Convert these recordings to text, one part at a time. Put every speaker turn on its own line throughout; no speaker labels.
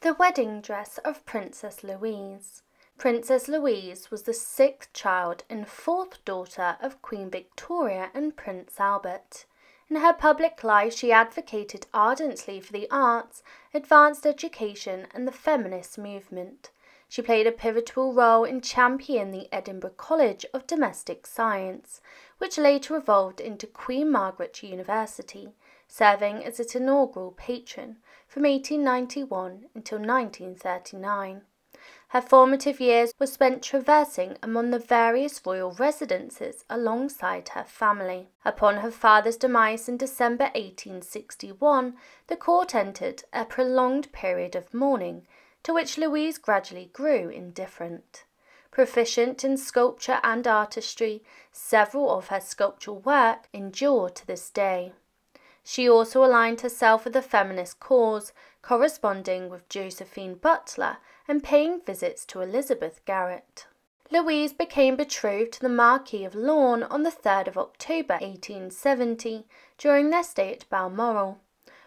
The wedding dress of Princess Louise. Princess Louise was the 6th child and 4th daughter of Queen Victoria and Prince Albert. In her public life, she advocated ardently for the arts, advanced education, and the feminist movement. She played a pivotal role in championing the Edinburgh College of Domestic Science, which later evolved into Queen Margaret University, serving as its inaugural patron from 1891 until 1939. Her formative years were spent traversing among the various royal residences alongside her family. Upon her father's demise in December 1861, the court entered a prolonged period of mourning, to which Louise gradually grew indifferent. Proficient in sculpture and artistry, several of her sculptural work endure to this day. She also aligned herself with the feminist cause, corresponding with Josephine Butler and paying visits to Elizabeth Garrett. Louise became betrothed to the Marquis of Lorne on the 3rd of October 1870 during their stay at Balmoral.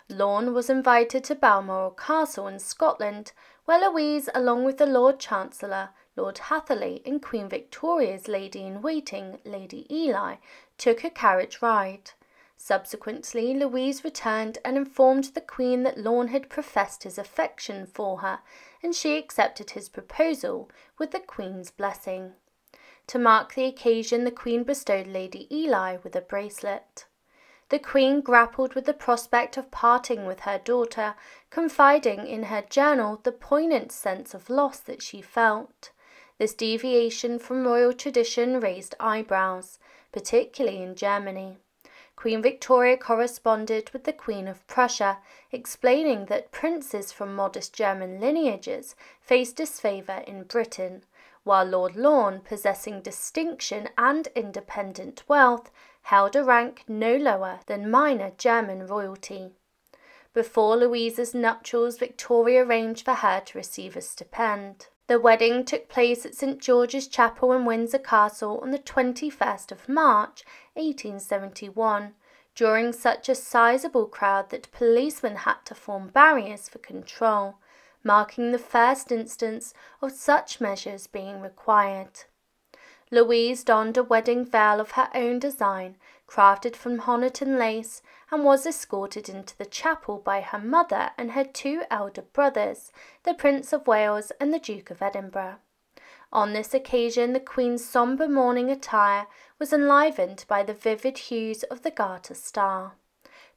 Lorne was invited to Balmoral Castle in Scotland, where Louise, along with the Lord Chancellor, Lord Hatherley, and Queen Victoria's lady-in-waiting, Lady Ely, took a carriage ride. Subsequently, Louise returned and informed the Queen that Lorne had professed his affection for her, and she accepted his proposal with the Queen's blessing. To mark the occasion, the Queen bestowed Lady Ely with a bracelet. The Queen grappled with the prospect of parting with her daughter, confiding in her journal the poignant sense of loss that she felt. This deviation from royal tradition raised eyebrows, particularly in Germany. Queen Victoria corresponded with the Queen of Prussia, explaining that princes from modest German lineages faced disfavour in Britain, while Lord Lorne, possessing distinction and independent wealth, held a rank no lower than minor German royalty. Before Louise's nuptials, Victoria arranged for her to receive a stipend. The wedding took place at St George's Chapel in Windsor Castle on the 21st of March 1871, during such a sizable crowd that policemen had to form barriers for control, marking the first instance of such measures being required. Louise donned a wedding veil of her own design, crafted from Honiton lace, and was escorted into the chapel by her mother and her 2 elder brothers, the Prince of Wales and the Duke of Edinburgh. On this occasion, the Queen's sombre mourning attire was enlivened by the vivid hues of the Garter Star.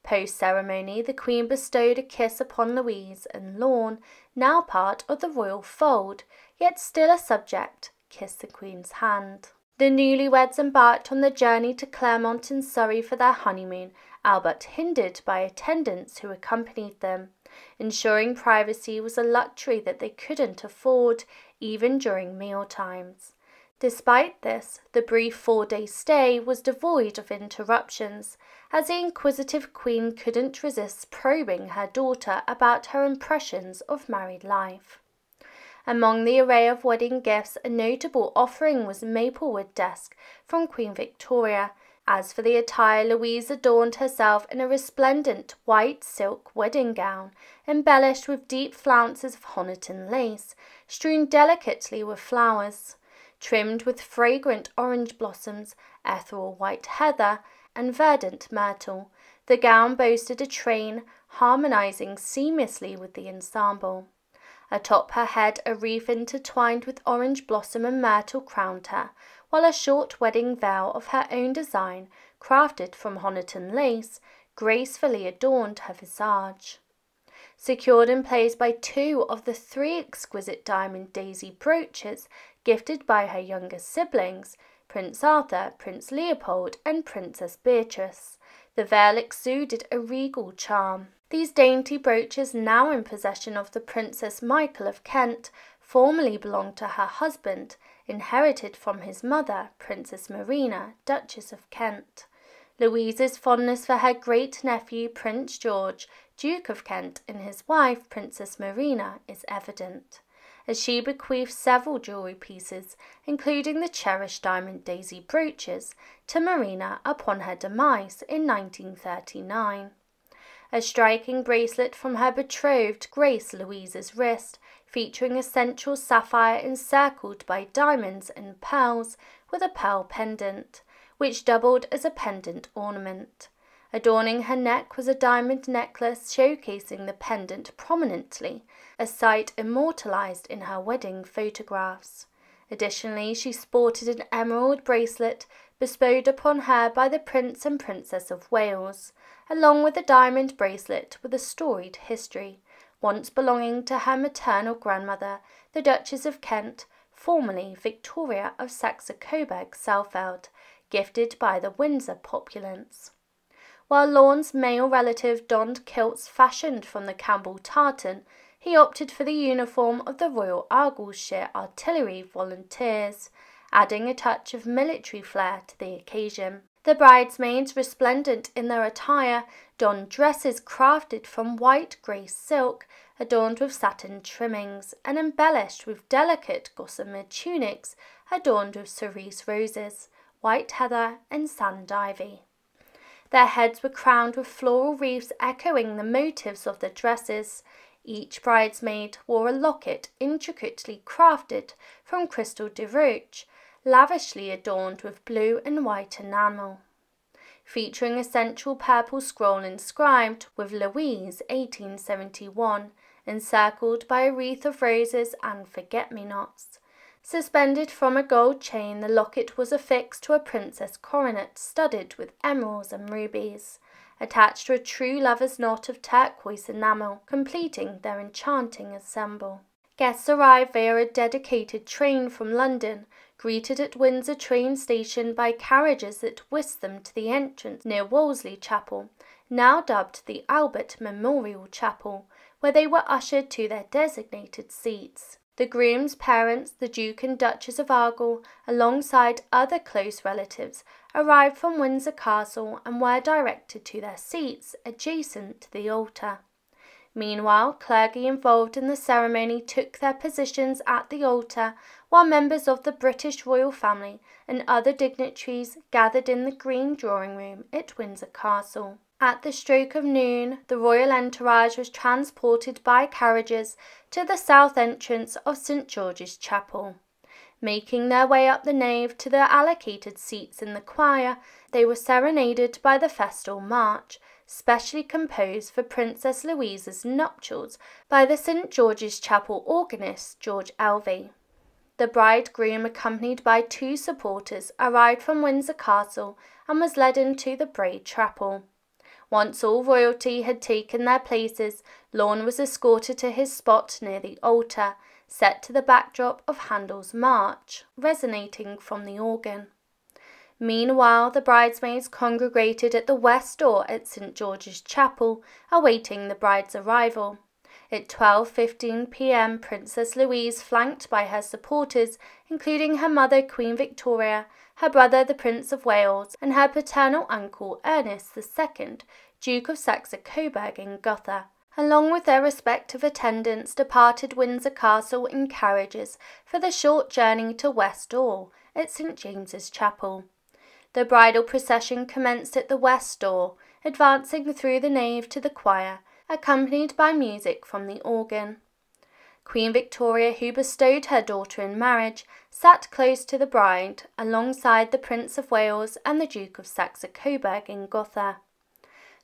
Post-ceremony, the Queen bestowed a kiss upon Louise, and Lorne, now part of the royal fold, yet still a subject, kissed the Queen's hand. The newlyweds embarked on the journey to Claremont in Surrey for their honeymoon, albeit hindered by attendants who accompanied them. Ensuring privacy was a luxury that they couldn't afford, even during meal times. Despite this, the brief 4-day stay was devoid of interruptions, as the inquisitive Queen couldn't resist probing her daughter about her impressions of married life. Among the array of wedding gifts, a notable offering was a maplewood desk from Queen Victoria. As for the attire, Louise adorned herself in a resplendent white silk wedding gown, embellished with deep flounces of Honiton lace, strewn delicately with flowers. Trimmed with fragrant orange blossoms, ethereal white heather, and verdant myrtle, the gown boasted a train, harmonizing seamlessly with the ensemble. Atop her head, a wreath intertwined with orange blossom and myrtle crowned her, while a short wedding veil of her own design, crafted from Honiton lace, gracefully adorned her visage. Secured in place by 2 of the 3 exquisite diamond daisy brooches gifted by her younger siblings, Prince Arthur, Prince Leopold, and Princess Beatrice, the veil exuded a regal charm. These dainty brooches, now in possession of the Princess Michael of Kent, formerly belonged to her husband, inherited from his mother, Princess Marina, Duchess of Kent. Louise's fondness for her great-nephew, Prince George, Duke of Kent, and his wife, Princess Marina, is evident, as she bequeathed several jewellery pieces, including the cherished diamond daisy brooches, to Marina upon her demise in 1939. a striking bracelet from her betrothed graced Louise's wrist, featuring a central sapphire encircled by diamonds and pearls with a pearl pendant, which doubled as a pendant ornament. Adorning her neck was a diamond necklace showcasing the pendant prominently, a sight immortalized in her wedding photographs. Additionally, she sported an emerald bracelet bestowed upon her by the Prince and Princess of Wales, along with a diamond bracelet with a storied history, once belonging to her maternal grandmother, the Duchess of Kent, formerly Victoria of Saxe-Coburg-Saalfeld, gifted by the Windsor populace. While Lorne's male relative donned kilts fashioned from the Campbell tartan, he opted for the uniform of the Royal Argyllshire Artillery Volunteers, adding a touch of military flair to the occasion. The bridesmaids, resplendent in their attire, donned dresses crafted from white grey silk, adorned with satin trimmings, and embellished with delicate gossamer tunics adorned with cerise roses, white heather, and sand ivy. Their heads were crowned with floral wreaths echoing the motifs of the dresses. Each bridesmaid wore a locket intricately crafted from crystal de roche, lavishly adorned with blue and white enamel, featuring a central purple scroll inscribed with Louise 1871, encircled by a wreath of roses and forget-me-nots. Suspended from a gold chain, the locket was affixed to a princess coronet studded with emeralds and rubies, attached to a true lover's knot of turquoise enamel, completing their enchanting ensemble. Guests arrived via a dedicated train from London, greeted at Windsor train station by carriages that whisked them to the entrance near Wolsey Chapel, now dubbed the Albert Memorial Chapel, where they were ushered to their designated seats. The groom's parents, the Duke and Duchess of Argyll, alongside other close relatives, arrived from Windsor Castle and were directed to their seats adjacent to the altar. Meanwhile, clergy involved in the ceremony took their positions at the altar, while members of the British royal family and other dignitaries gathered in the green drawing room at Windsor Castle. At the stroke of noon, the royal entourage was transported by carriages to the south entrance of St George's Chapel. Making their way up the nave to their allocated seats in the choir, they were serenaded by the festal march, specially composed for Princess Louise's nuptials by the St George's Chapel organist George Elvey. The bridegroom, accompanied by two supporters, arrived from Windsor Castle and was led into the Bray Chapel. Once all royalty had taken their places, Lorne was escorted to his spot near the altar, set to the backdrop of Handel's March, resonating from the organ. Meanwhile, the bridesmaids congregated at the west door at St George's Chapel, awaiting the bride's arrival. At 12:15 p.m, Princess Louise, flanked by her supporters, including her mother Queen Victoria, her brother the Prince of Wales, and her paternal uncle Ernest II, Duke of Saxe-Coburg and Gotha, along with their respective attendants, departed Windsor Castle in carriages for the short journey to West Door at St James's Chapel. The bridal procession commenced at the west door, advancing through the nave to the choir, accompanied by music from the organ. Queen Victoria, who bestowed her daughter in marriage, sat close to the bride, alongside the Prince of Wales and the Duke of Saxe-Coburg in Gotha.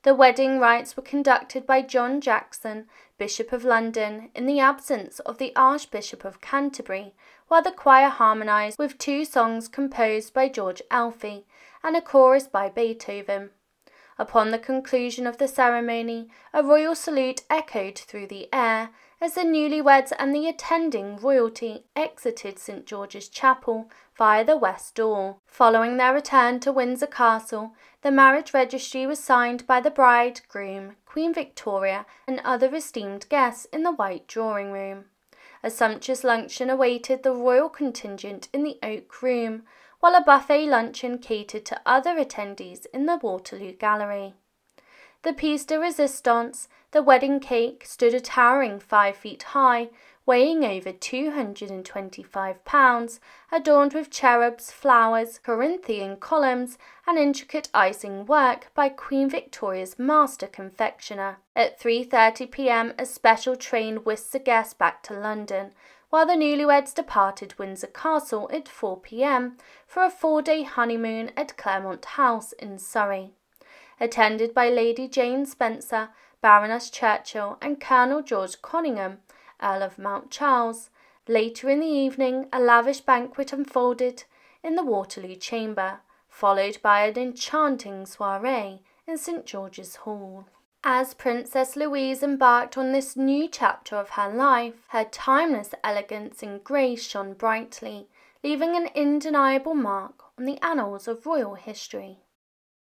The wedding rites were conducted by John Jackson, Bishop of London, in the absence of the Archbishop of Canterbury, while the choir harmonized with two songs composed by George Elfie and a chorus by Beethoven. Upon the conclusion of the ceremony, a royal salute echoed through the air as the newlyweds and the attending royalty exited St George's Chapel via the west door. Following their return to Windsor Castle, the marriage registry was signed by the bride, groom, Queen Victoria, and other esteemed guests in the white drawing room. A sumptuous luncheon awaited the royal contingent in the Oak Room, while a buffet luncheon catered to other attendees in the Waterloo Gallery. The piece de resistance, the wedding cake, stood a towering 5 feet high, weighing over 225 pounds, adorned with cherubs, flowers, Corinthian columns, and intricate icing work by Queen Victoria's master confectioner. At 3:30 p.m, a special train whisked the guests back to London, while the newlyweds departed Windsor Castle at 4 p.m. for a 4-day honeymoon at Claremont House in Surrey. Attended by Lady Jane Spencer, Baroness Churchill, and Colonel George Conyngham, Earl of Mount Charles. Later in the evening, a lavish banquet unfolded in the Waterloo Chamber, followed by an enchanting soirée in St. George's Hall. As Princess Louise embarked on this new chapter of her life, her timeless elegance and grace shone brightly, leaving an undeniable mark on the annals of royal history.